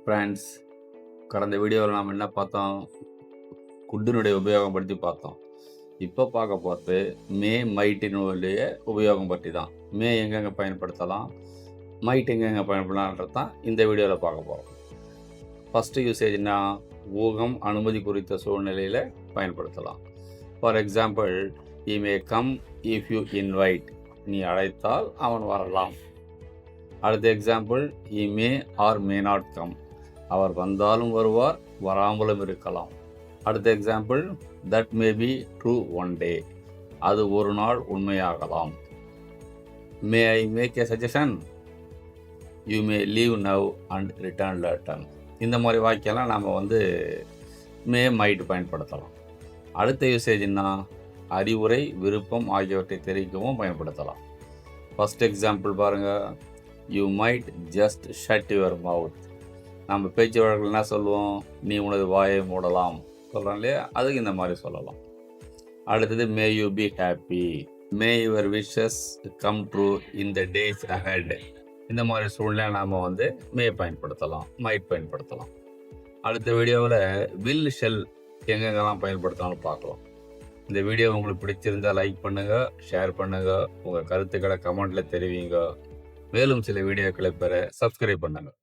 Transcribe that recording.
Friends, கடந்த வீடியோவில் நாம் என்ன பார்த்தோம்? குட்டினுடைய உபயோகம் பற்றி பார்த்தோம். இப்போ பார்க்க போகிறது மே மைட்டினுடைய உபயோகம் பற்றி தான். மே எங்கெங்கே பயன்படுத்தலாம், மைட் எங்கெங்கே பயன்படலான்றது தான் இந்த வீடியோவில் பார்க்க போகிறோம். ஃபஸ்ட்டு யூசேஜ்னா ஊகம் அனுமதி குறித்த சூழ்நிலையில் பயன்படுத்தலாம். For example, he may come if you invite. நீ அழைத்தால் அவன் வரலாம். அடுத்த example, he may or may not come. அவர் வந்தாலும் வருவார், வராமலும் இருக்கலாம். அடுத்த example, that may be true one day. அது ஒரு நாள் உண்மையாகலாம். May I make a suggestion? You may leave now and return later. இந்த மாதிரி வாக்கியெல்லாம் நாம் மே மைட் பயன்படுத்தலாம். அடுத்த யூசேஜ்னா அறிவுரை, விருப்பம் ஆகியவற்றை தெரிவிக்கவும் பயன்படுத்தலாம். ஃபஸ்ட் எக்ஸாம்பிள் பாருங்கள், you might just shut your mouth. நம்ம பேச்சு வழக்கில் என்ன சொல்லுவோம்? நீ உனது வாயை மூடலாம் சொல்கிறோம் இல்லையா? அதுக்கு இந்த மாதிரி சொல்லலாம். அடுத்தது, மே you be happy. May your wishes come true in the days ahead. இந்த மாதிரி சூழ்நிலை நாம் மே பயன்படுத்தலாம், மைட் பயன்படுத்தலாம். அடுத்த வீடியோவில் வில் ஷெல் எங்கெங்கெல்லாம் பயன்படுத்தலாம்னு பார்க்கலாம். இந்த வீடியோ உங்களுக்கு பிடிச்சிருந்தால் லைக் பண்ணுங்கள், ஷேர் பண்ணுங்கள், உங்கள் கருத்துக்களை கமெண்ட்டில் தெரிவிங்க. மேலும் சில வீடியோக்களை பெற சப்ஸ்கிரைப் பண்ணுங்கள்.